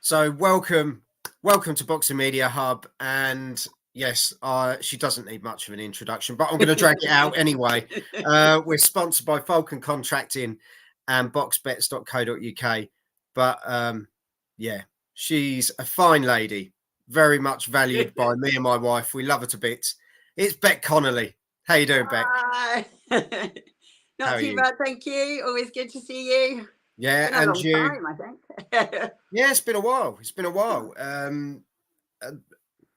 So welcome to Boxing Media Hub, and yes, she doesn't need much of an introduction, but I'm going to drag it out anyway. We're sponsored by Falcon Contracting and boxbets.co.uk, but yeah, she's a fine lady, very much valued by me and my wife. We love her to bits. It's Bec Connolly. How you doing, Bec? Hi. Not too bad, thank you. Always good to see you. Yeah, It's been a and long you? time, I think. Yeah, it's been a while.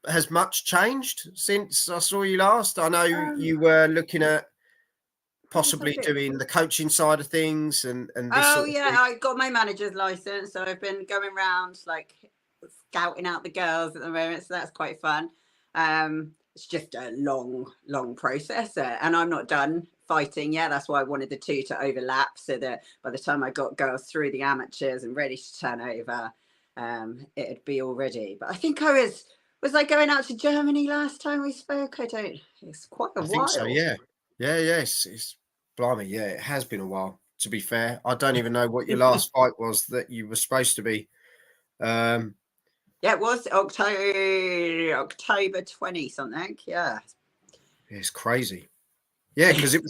Has much changed since I saw you last? I know you were looking at possibly doing the coaching side of things and this sort of thing. I got my manager's license, so I've been going around like scouting out the girls at the moment, so that's quite fun. It's just a long process, and I'm not done fighting yet. That's why I wanted the two to overlap, so that by the time I got girls through the amateurs and ready to turn over, it'd be all ready. But I think was I going out to Germany last time we spoke? It's quite a while. I think so, yeah. It's blimey, yeah, it has been a while, to be fair. I don't even know what your last fight was that you were supposed to be. Yeah, it was October 20 something. Yeah. It's crazy. Yeah, because it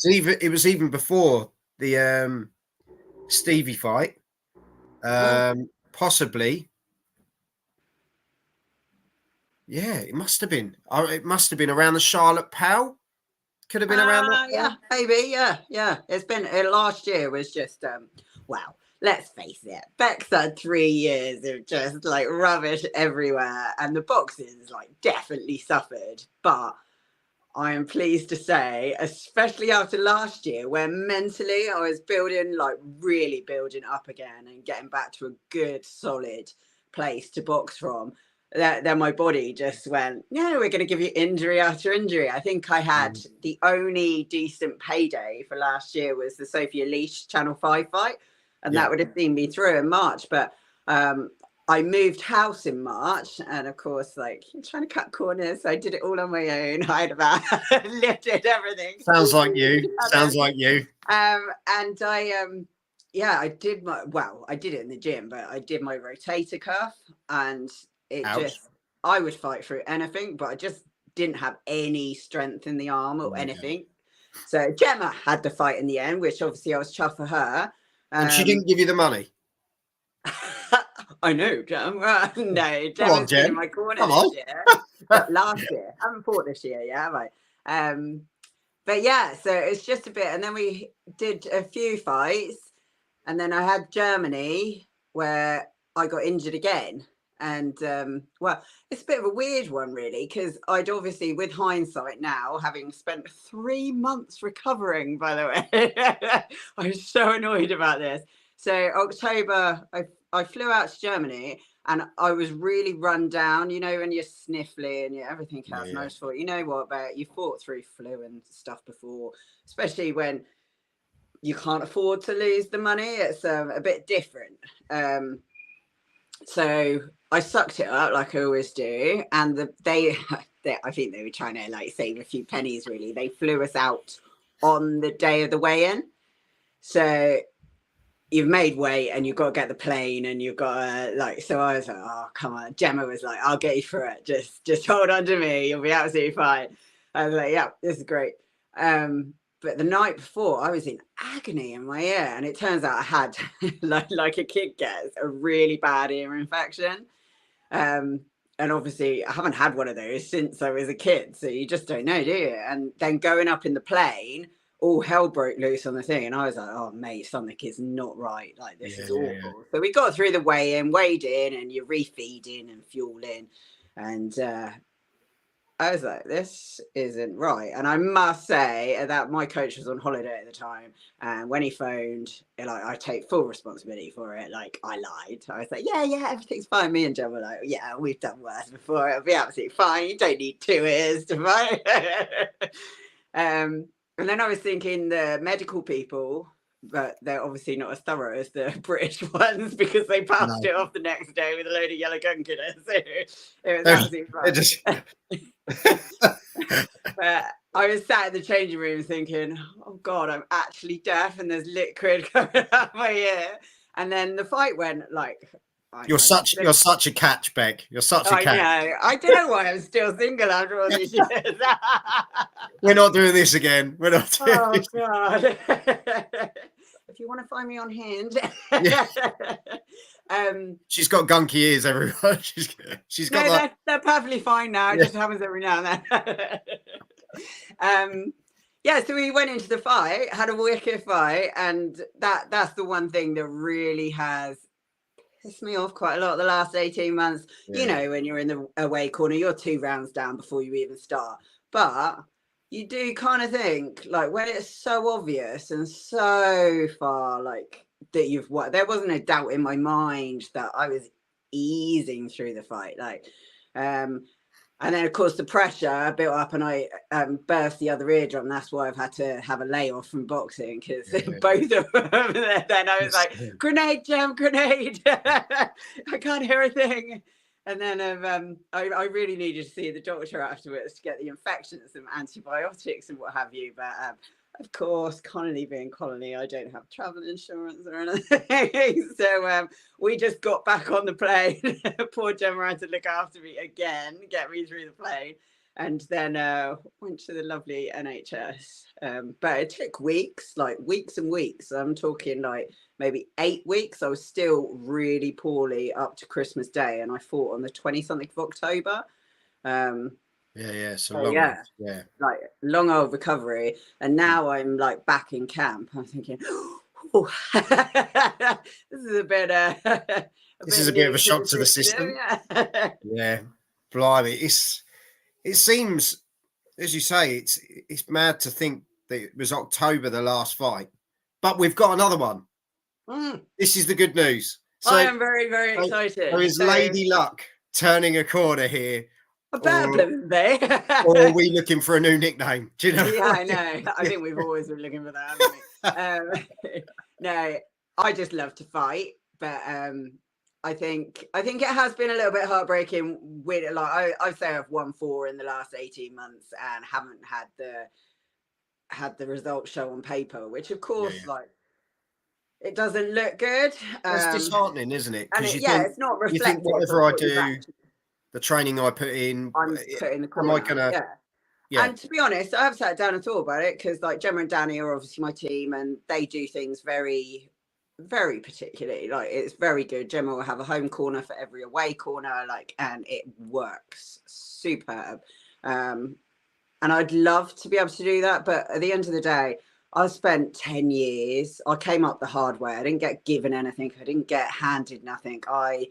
was even before the Stevie fight. Possibly. Yeah, it must have been. It must have been around the Charlotte Powell. Could have been around that. Yeah, maybe. Yeah. It's been last year was just wow. Let's face it, Bec's had 3 years of just like rubbish everywhere, and the boxing's like definitely suffered. But I am pleased to say, especially after last year, where mentally I was really building up again and getting back to a good, solid place to box from. Then my body just went, yeah, we're going to give you injury after injury. I think I had the only decent payday for last year was the Sophia Leash Channel 5 fight. And that would have seen me through in March. But I moved house in March, and of course, like trying to cut corners, so I did it all on my own. I had about lifted everything. Sounds like you. And I did I did it in the gym, but I did my rotator cuff, and I would fight through anything, but I just didn't have any strength in the arm or anything. So Gemma had the fight in the end, which obviously I was chuffed for her. And she didn't give you the money. I know, Jem. No, Gemma's been in my corner this year. Last year. I haven't fought this year, yeah, have I? But yeah, so it's just a bit. And then we did a few fights. And then I had Germany where I got injured again. And it's a bit of a weird one, really, because I'd obviously, with hindsight now, having spent 3 months recovering, by the way, I was so annoyed about this. So October, I flew out to Germany, and I was really run down, you know, when you're sniffly and everything else. And I just thought, you know what, but you fought through flu and stuff before, especially when you can't afford to lose the money. It's a bit different. So I sucked it up like I always do. And they I think they were trying to like save a few pennies, really. They flew us out on the day of the weigh-in. So you've made weight and you've got to get the plane and you've got to so I was like, oh, come on. Gemma was like, I'll get you through it. Just hold on to me. You'll be absolutely fine. I was like, yeah, this is great. But the night before, I was in agony in my ear, and it turns out I had, like a kid gets, a really bad ear infection. And obviously, I haven't had one of those since I was a kid, so you just don't know, do you? And then going up in the plane, all hell broke loose on the thing, and I was like, oh, mate, something is not right. Like, this is awful. Yeah. So we got through the weigh-in, weighed in, and you're refeeding and fueling, and I was like, this isn't right. And I must say that my coach was on holiday at the time. And when he phoned, I take full responsibility for it. Like, I lied. I was like, yeah, everything's fine. Me and Jen were like, yeah, we've done worse before. It'll be absolutely fine. You don't need 2 ears to fight. And then I was thinking the medical people, but they're obviously not as thorough as the British ones because they passed it off the next day with a load of yellow gun killers. So it was absolutely fine. But I was sat in the changing room thinking, oh God, I'm actually deaf and there's liquid coming out my ear. And then the fight went You're such a catch, Bec. You're such a catch. I know. I don't know why I'm still single after all these years. We're not doing this again. We're not doing this. God. If you want to find me on Hinge. Yeah. She's got gunky ears, everyone. She's got that. They're perfectly fine now. It just happens every now and then. So we went into the fight, had a wicked fight, and that's the one thing that really has pissed me off quite a lot the last 18 months. Yeah. You know, when you're in the away corner, you're 2 rounds down before you even start. But you do kind of think, like, when it's so obvious and so far, like, that you've won, there wasn't a doubt in my mind that I was easing through the fight. Like, and then, of course, the pressure built up and I burst the other eardrum. That's why I've had to have a layoff from boxing, because both of them, then I was like, grenade, Gem, grenade. I can't hear a thing. And then I really needed to see the doctor afterwards to get the infections and antibiotics and what have you. But of course, Connolly being Connolly, I don't have travel insurance or anything. So we just got back on the plane. Poor Gemma had to look after me again, get me through the plane. And then went to the lovely NHS. But it took weeks, like weeks and weeks. I'm talking like maybe 8 weeks. I was still really poorly up to Christmas Day. And I fought on the 20-something of October. So like long old recovery, and now I'm like back in camp. I'm thinking, oh, this is a bit of a shock to the system. Yeah, blimey, it seems, as you say, it's mad to think that it was October the last fight, but we've got another one. This is the good news. So I am very, very excited. So is Lady Luck turning a corner here? Or are we looking for a new nickname? Do you know? Yeah, I know. I think we've always been looking for that, haven't we? No, I just love to fight, but I think it has been a little bit heartbreaking. With like I say I've won 4 in the last 18 months and haven't had the results show on paper, which of course like it doesn't look good. It's disheartening, isn't it? And it's not reflective. You think whatever I do, the training I put in, I'm putting the corner. Am I gonna? Yeah. And to be honest, I have sat down and thought about it, because like Gemma and Danny are obviously my team, and they do things very, very particularly. Like, it's very good. Gemma will have a home corner for every away corner, like, and it works superb. And I'd love to be able to do that, but at the end of the day, I spent 10 years. I came up the hard way. I didn't get given anything. I didn't get handed nothing. I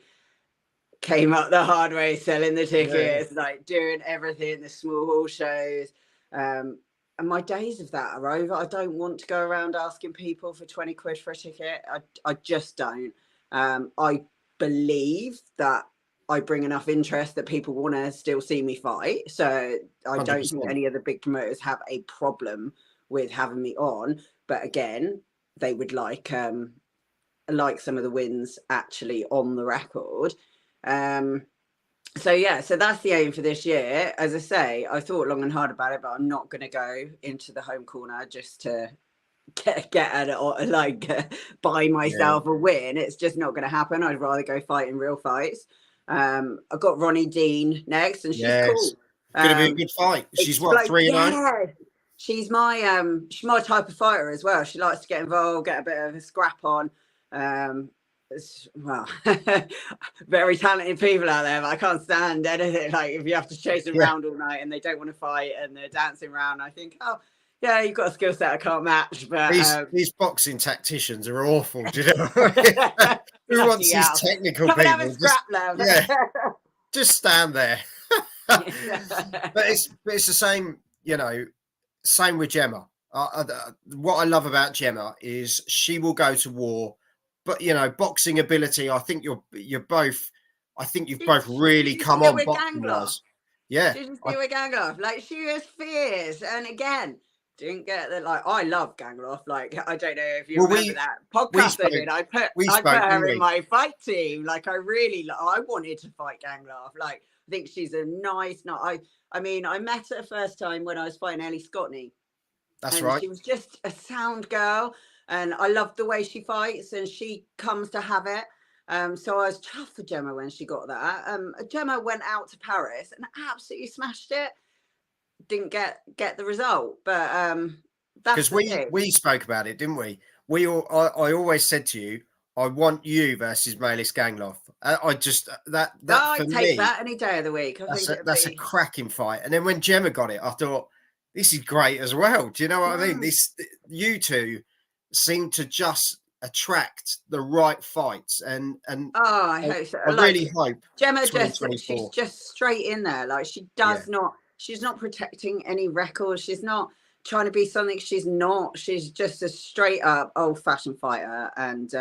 came up the hard way, selling the tickets, like doing everything, the small hall shows. And my days of that are over. I don't want to go around asking people for 20 quid for a ticket. I just don't. I believe that I bring enough interest that people want to still see me fight. So I 100%. Don't think any of the big promoters have a problem with having me on. But again, they would like some of the wins actually on the record. So that's the aim for this year. As I say, I thought long and hard about it, but I'm not going to go into the home corner just to get at it or like buy myself a win. It's just not going to happen. I'd rather go fight in real fights. I've got Roni Dean next, and she's cool. It's going to be a good fight. She's what, 3-0? She's my type of fighter as well. She likes to get involved, get a bit of a scrap on. Well, very talented people out there, but I can't stand anything like if you have to chase them around all night and they don't want to fight and they're dancing around. I think, oh yeah, you've got a skill set I can't match. But these boxing tacticians are awful. Do you know? Who wants these technical people? Have a scrap, love. Just stand there. But it's the same, same with Gemma. What I love about Gemma is she will go to war. But boxing ability, I think you've both really come on boxing-wise. Yeah, she just do a Gangloff. Like, she was fierce, and again, didn't get that. Like, I love Gangloff. Like, I don't know if you remember that podcast I did. I put her in my fight team. Like, I wanted to fight Gangloff. Like, I think she's a nice. I mean, I met her first time when I was fighting Ellie Scottney. That's right. She was just a sound girl. And I love the way she fights, and she comes to have it. So I was chuffed for Gemma when she got that. Gemma went out to Paris and absolutely smashed it. Didn't get the result, but that's Because the thing. we spoke about it, didn't we? I always said to you, I want you versus Melis Gangloff. I just that for I'd take me, that any day of the week. I think it'd that's a be. cracking fight. And then when Gemma got it, I thought this is great as well. Do you know what I mean? Mm. You two seem to just attract the right fights, and Oh, I hope so. I really Like hope Gemma, she's 2024. just straight in there. Like she Yeah, does not. She's not protecting any records. She's not trying to be something she's not. She's just a straight up old fashioned fighter, and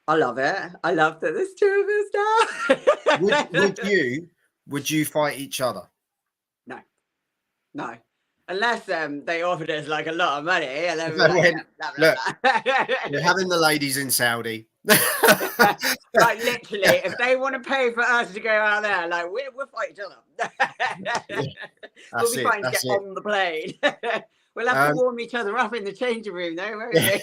I love it. I love that there's two of us now. would you fight each other? No, no. Unless they offered us like a lot of money, and then If we were they like, went, yeah, blah, look, blah, we're blah. having the ladies in Saudi. Like literally, if they want to pay for us to go out there, like we'll fight each other. Yeah, We'll that's be it. trying to get That's it. on the plane. We'll have to Um, warm each other up in the changing room, though, won't we?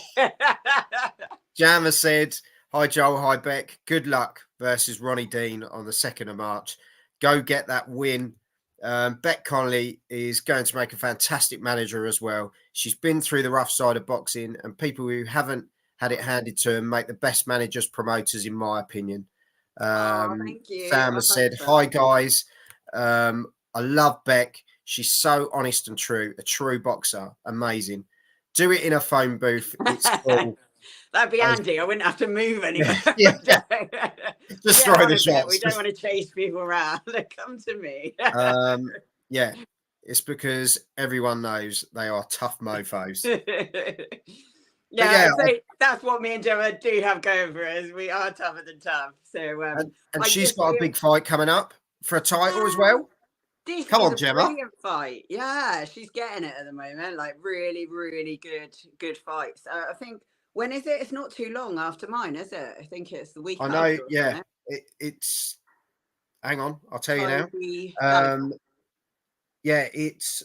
Jammer said, "Hi Joel, hi Bec. Good luck versus Roni Dean on the 2nd of March. Go get that win." Bec Connolly is going to make a fantastic manager as well. She's been through the rough side of boxing, and people who haven't had it handed to them make the best managers promoters, in my opinion. Oh, thank you. Sam I has hope said, so. "Hi guys, I love Bec. She's so honest and true, a true boxer. Amazing. Do it in a phone booth. It's cool." That'd be handy. I wouldn't have to move anywhere. Yeah, just Get throw on the a bit. We shots. don't want to chase people around. Come to me. Um, yeah, it's because everyone knows they are tough mofos. But Yeah, yeah, I'd say that's what me and Gemma do have going for us. We are tougher than tough. So and I she's just got a feel big fight coming up for a title as yeah, well. this Come is on, a Gemma. brilliant fight. Yeah, she's getting it at the moment. Like really, really good fights. I think when is it? It's not too long after mine, is it? I think it's the week I know. after or Yeah, something. it's. Hang on, I'll tell you now. Toby Gallagher. Um, yeah, it's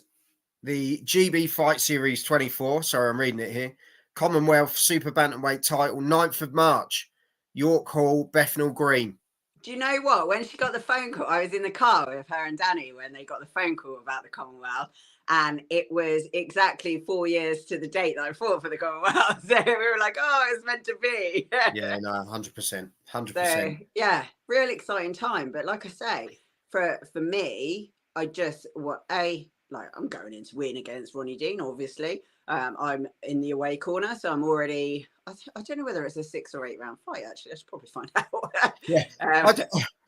the GB Fight Series 24. Sorry, I'm reading it here. Commonwealth Super Bantamweight title, 9th of March, York Hall, Bethnal Green. Do you know what? When she got the phone call, I was in the car with her and Danny when they got the phone call about the Commonwealth. And it was exactly 4 years to the date that I fought for the Commonwealth. So we were like, oh, it's meant to be. Yeah, no, 100%. So 100%. yeah, real exciting time. But like I say, for me, I just like I'm going in to win against Roni Dean, obviously. I'm in the away corner, so I'm already. I don't know whether it's a 6 or 8 round fight. Actually, I should probably find out. Yeah, um,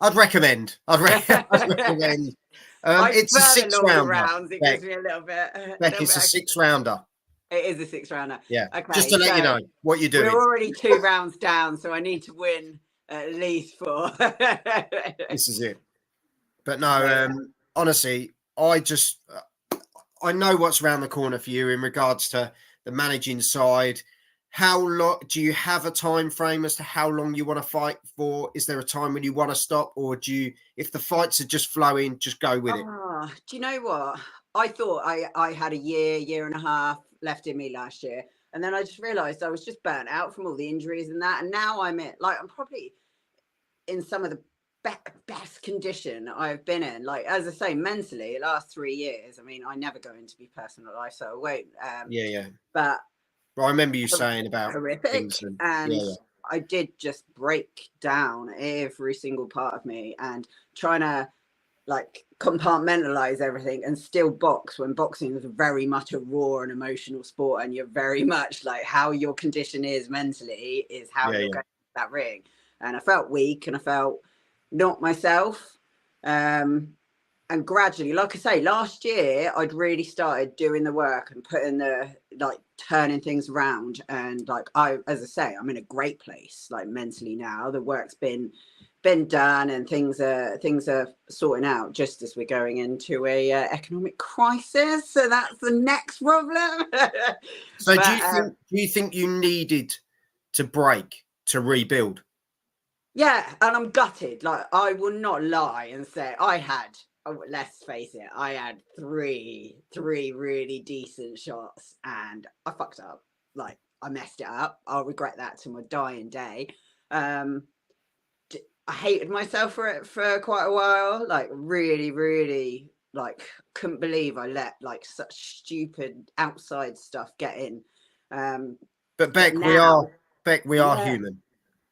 I'd recommend. I'd recommend. I It's a prefer the six longer rounder. rounds. It Beck, gives me a little bit. Beck, it's a Extra. 6 rounder. It is a 6 rounder. Yeah, just Okay, to let you so know what you're we're doing. already 2 rounds down, so I need to win at least 4. This is it. But no, So, honestly, I know what's around the corner for you in regards to the managing side. How long do you have a time frame as to how long you want to fight for? Is there a time when you want to stop, or do you, if the fights are just flowing, just go with it? do you know what? I thought I had a year and a half left in me last year, and then I just realised I was just burnt out from all the injuries and that. And now I'm probably in some of the best condition I've been in. Like as I say, mentally, the last 3 years. I mean, I never go into my personal life, so I won't. Yeah, yeah. But Well, I remember you saying about horrific, things, and and yeah, I did just break down every single part of me and trying to like compartmentalize everything and still box when boxing is very much a raw and emotional sport, and you're very much like how your condition is mentally is how yeah, you're yeah, going to that ring. And I felt weak and I felt not myself. And gradually, like I say, last year I'd really started doing the work and putting the like turning things around. And like as I say, I'm in a great place, like mentally now. The work's been done and things are sorting out just as we're going into a economic crisis. So that's the next problem. So But do you think you needed to break to rebuild? yeah, and I'm gutted. Like I will not lie and say I had. Oh, let's face it, I had three really decent shots, and I fucked up. Like I messed it up. I'll regret that to my dying day. I hated myself for it for quite a while. Like really, really, like couldn't believe I let like such stupid outside stuff get in. But But Bec, now, We are yeah, human.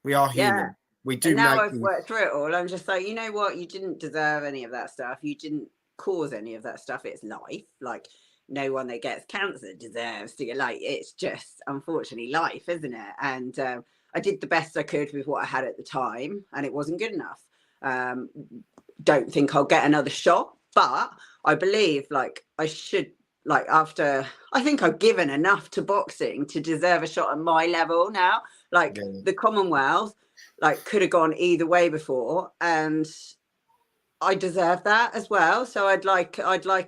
We are yeah. human. We And do now make I've things. worked through it all. I'm just like, you know what? You didn't deserve any of that stuff. You didn't cause any of that stuff. It's life. Like no one that gets cancer deserves to get, like, it's just unfortunately life, isn't it? And I did the best I could with what I had at the time, and it wasn't good enough. Um, don't think I'll get another shot, but I believe like I should, like after I think I've given enough to boxing to deserve a shot at my level now. Like Yeah. the Commonwealth, like could have gone either way before, and I deserve that as well. So I'd like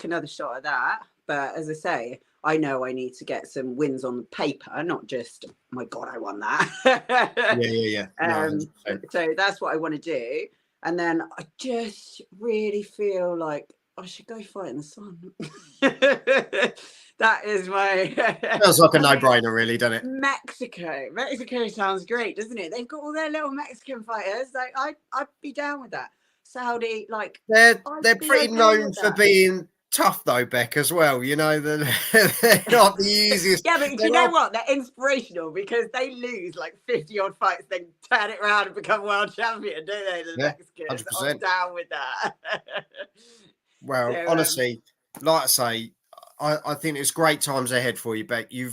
another shot at that. But as I say, I know I need to get some wins on the paper, not just oh my God, I won that. Yeah. No, 100%. So that's what I want to do. And then I just really feel like I should go fight in the sun. That is my. Feels like a I mean, no-brainer, really, doesn't it? Mexico sounds great, doesn't it? They've got all their little Mexican fighters. Like I'd be down with that. Saudi, like I'd They're be pretty okay known with for that. being tough, though, Bec, as well. You know, they're not the easiest. Yeah, but you There know are, what? They're inspirational because they lose like 50 odd fights, then turn it around and become world champion, don't they? The yeah, Mexicans. I'm 100%. down with that. Well, So honestly, like I say, I think it's great times ahead for you, Bec. You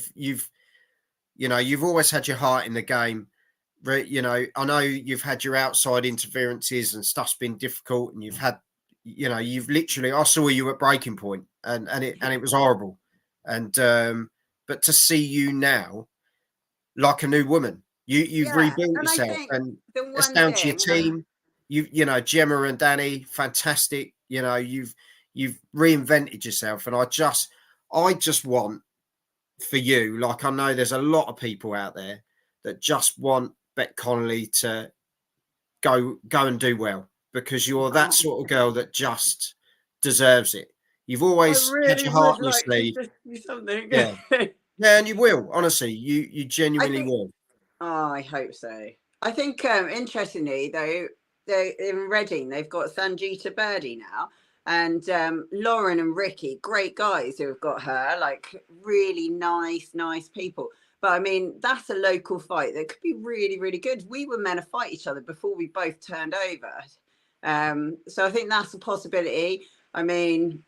know, you've always had your heart in the game. You know, I know you've had your outside interferences and stuff's been difficult, and you've had, you know, you've literally. I saw you at breaking point, and it was horrible, and but to see you now like a new woman, you've yeah, rebuilt and I yourself, think and the it's one down to your thing, team. You know, Gemma and Danny, fantastic. You know, you've reinvented yourself, and I just want for you, like I know there's a lot of people out there that just want Bec Connolly to go and do well because you're that oh, sort of girl that just deserves it. You've I always had really your heart would in your like to sleeve. just do something. Yeah. Yeah, and you will, honestly. You I genuinely think, will. oh, I hope so. I think, interestingly, though, they in Reading, they've got Sanjita Birdie now. And Lauren and Ricky, great guys who have got her, like really nice people. But I mean, that's a local fight that could be really, really good. We were meant to fight each other before we both turned over. So I think that's a possibility. I mean,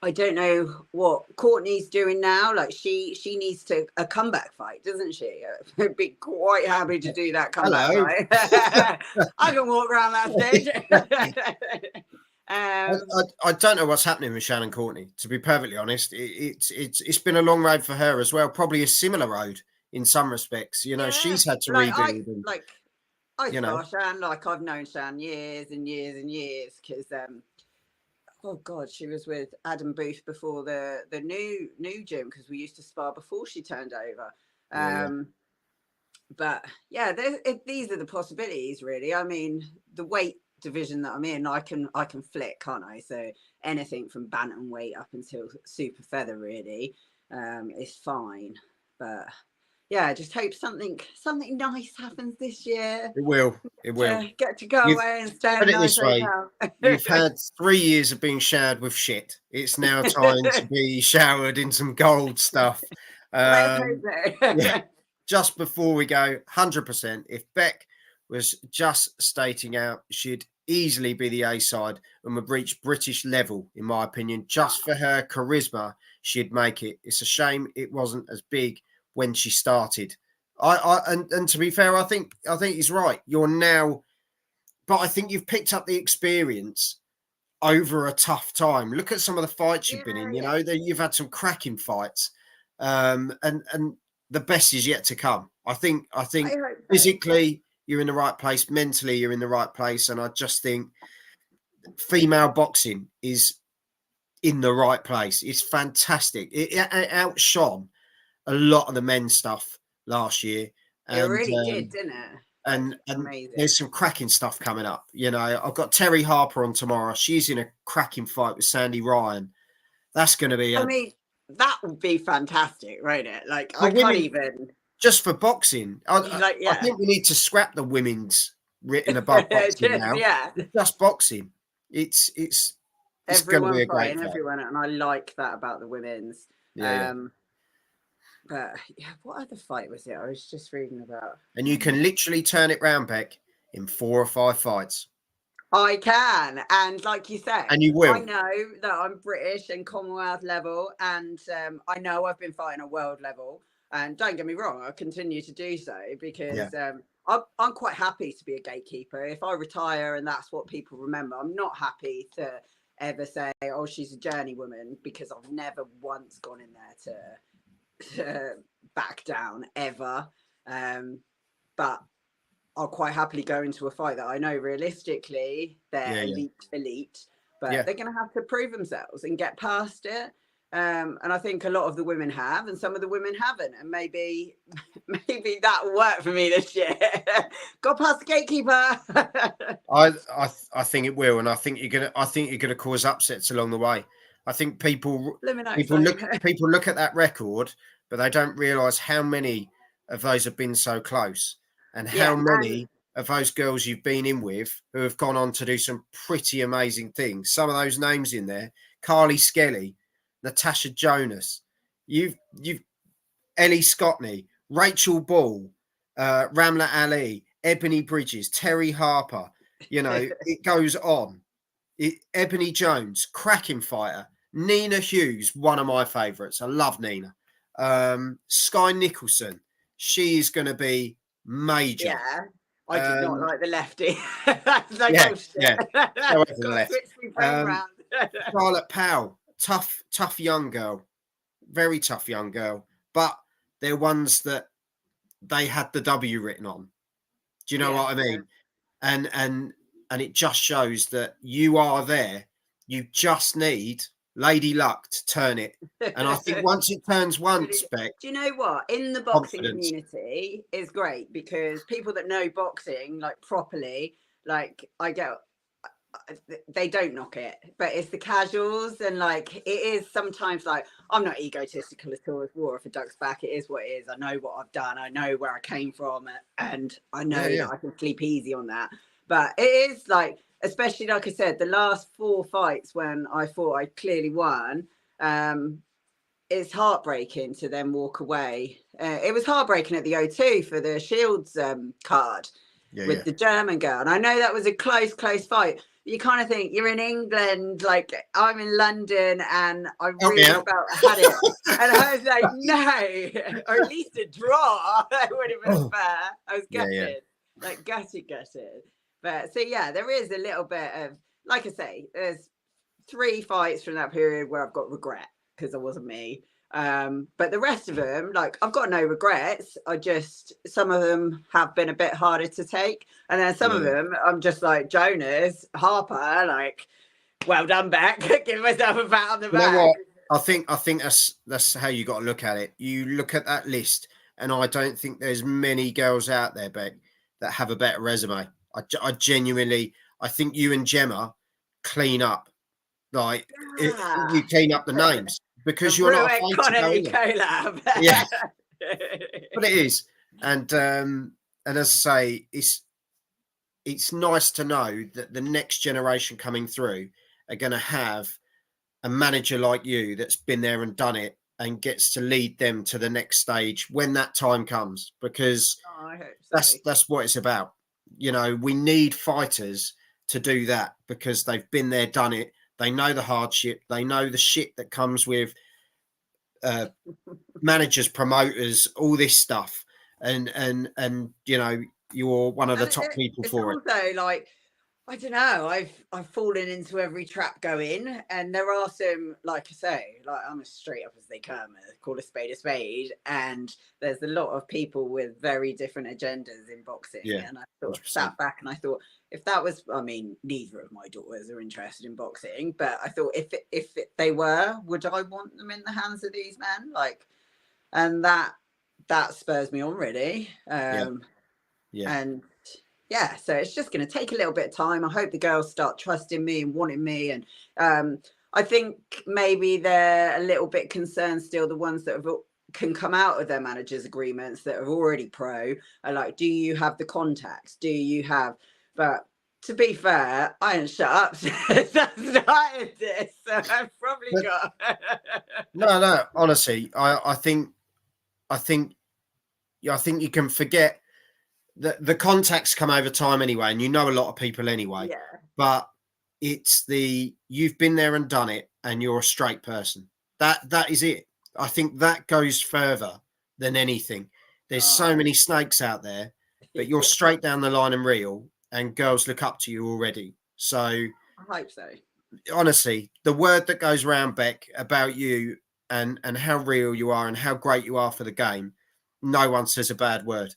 I don't know what Courtney's doing now. Like she needs to a comeback fight, doesn't she? I'd be quite happy to do that comeback Hello. fight. I can walk around that stage. I, um, I don't know what's happening with Shannon Courtney. To be perfectly honest, it's been a long road for her as well. Probably a similar road in some respects. You know, yeah, she's had to like rebuild, and I you know, spar Shan, like I've known Shan years and years and years because oh God, she was with Adam Booth before the new gym because we used to spar before she turned over. yeah, But yeah, these are the possibilities, really. I mean, the weight division that I'm in, I can flick, can't I? So anything from bantamweight up until super feather, really, is fine. But yeah, I just hope something nice happens this year. it will. It will. Get to go You've away and stay in put a it nice this way. hotel. You've had 3 years of being showered with shit. It's now time to be showered in some gold stuff. Let's hope Yeah, so. just before we go, 100%. If Bec was just stating out, she'd easily be the A side and would reach British level, in my opinion. Just for her charisma, she'd make it. It's a shame it wasn't as big when she started. And to be fair, I think he's right. You're now, but I think you've picked up the experience over a tough time. Look at some of the fights you've been in. You Yeah. know, you've had some cracking fights, and the best is yet to come. I think I hope so. physically you're in the right place, mentally you're in the right place, and I just think female boxing is in the right place. It's fantastic. It outshone a lot of the men's stuff last year, It and really did, didn't it? Like and amazing. there's some cracking stuff coming up. You know, I've got Terry Harper on tomorrow. She's in a cracking fight with Sandy Ryan. That's going to be I a mean, that would be fantastic, won't it? Like for I can't women even just for boxing. I like I yeah. think we need to scrap the women's. written above boxing now. Yeah, It's just boxing. It's going to be everyone a great fighting fight. everyone, and I like that about the women's. Yeah. But yeah, what other fight was it I was just reading about? And you can literally turn it round, Bec, in 4 or 5 fights. I can, and like you say, And you will. I know that I'm British and Commonwealth level, and I know I've been fighting at world level. And don't get me wrong, I'll continue to do so because I'm quite happy to be a gatekeeper. If I retire and that's what people remember, I'm not happy to ever say, "Oh, she's a journeywoman," because I've never once gone in there to back down ever. But I'll quite happily go into a fight that I know realistically they're elite, but they're going to have to prove themselves and get past it. And I think a lot of the women have, and some of the women haven't. And maybe that will work for me this year. Got past the gatekeeper. I think it will, and I think you're gonna cause upsets along the way. I think people look at that record, but they don't realise how many of those have been so close, and how many of those girls you've been in with who have gone on to do some pretty amazing things. Some of those names in there: Carly Skelly, Natasha Jonas, you've Ellie Scottney, Rachel Ball, Ramla Ali, Ebony Bridges, Terry Harper. You know, it goes on. Ebony Jones, cracking fighter. Nina Hughes, one of my favourites. I love Nina. Sky Nicholson, she is going to be major. Yeah, I did not like the lefty. Charlotte Powell, tough young girl, very tough young girl. But they're ones that they had the W written on. Do you know what I mean? And it just shows that you are there. You just need Lady Luck to turn it. And I think once it turns once, Bec. Do you know what? In the boxing community is great because people that know boxing like properly, like they don't knock it, but it's the casuals, and like it is sometimes like I'm not egotistical at all. If war for ducks back, it is what it is. I know what I've done. I know where I came from, and I know that I can sleep easy on that. But it is like, especially like I said, the last 4 fights when I thought I clearly won. It's heartbreaking to then walk away. It was heartbreaking at the O2 for the Shields card with the German girl, and I know that was a close fight. You kind of think you're in England, like I'm in London, and I really felt I had it. And I was like, no, or at least a draw. That would have been fair. I was gutted, like gutted. But so yeah, there is a little bit of, like I say, there's 3 fights from that period where I've got regret because it wasn't me. But the rest of them, like I've got no regrets. Some of them have been a bit harder to take, and then some of them I'm just like Jonas, Harper, like well done, Bec. Give myself a pat on the back. You know what? I think that's how you got to look at it. You look at that list, and I don't think there's many girls out there, Bec, that have a better resume. I genuinely, I think you and Gemma clean up, like you clean up the names. Because you're not a Bec Connolly collab. Yeah, but it is, and as I say, it's nice to know that the next generation coming through are going to have a manager like you that's been there and done it and gets to lead them to the next stage when that time comes. Because I hope so. that's what it's about. You know, we need fighters to do that because they've been there, done it. They know the hardship. They know the shit that comes with managers, promoters, all this stuff. And you know, you're one of the top people for it. Also, like, I don't know, I've fallen into every trap going, and there are some, like I say, like I'm as straight up as they come, call a spade, and there's a lot of people with very different agendas in boxing. And I sort of sat back and I thought, if that was, I mean, neither of my daughters are interested in boxing, but I thought if they were, would I want them in the hands of these men? Like, and that spurs me on really. And yeah, so it's just going to take a little bit of time. I hope the girls start trusting me and wanting me. And I think maybe they're a little bit concerned still, the ones that can come out of their managers' agreements that are already pro, are like, do you have the contacts? Do you have But to be fair, I ain't shut up since I started this, so I've probably But got. no, honestly, I think yeah, I think you can forget that the contacts come over time anyway, and you know a lot of people anyway. Yeah. But it's you've been there and done it, and you're a straight person. That is it. I think that goes further than anything. There's so Oh, many snakes out there, but you're straight down the line and real, and girls look up to you already. So I hope so. honestly, the word that goes around, Bec, about you and how real you are and how great you are for the game, no one says a bad word.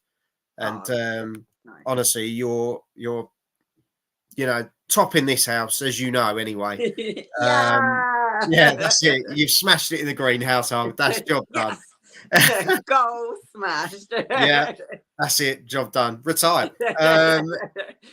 And Oh, no. honestly, you're top in this house, as you know anyway. Yeah. Yeah, that's it. You've smashed it in the green household. That's job done. Yes. Goal smashed. Yeah, that's it. Job done. Retire.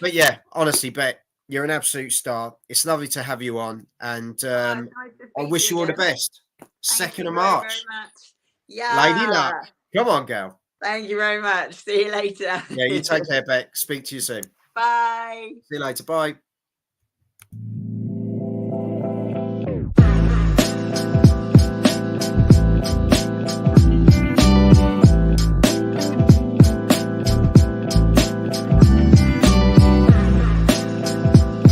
But yeah, honestly, Bec, you're an absolute star. It's lovely to have you on, and Oh, it's nice to I speak to wish you you all the again. best. Thank 2nd you of very, very March, much. Lady Yeah. Luck. Come on, girl. Thank you very much. See you later. Yeah, you take care, Bec. Speak to you soon. Bye. See you later. Bye.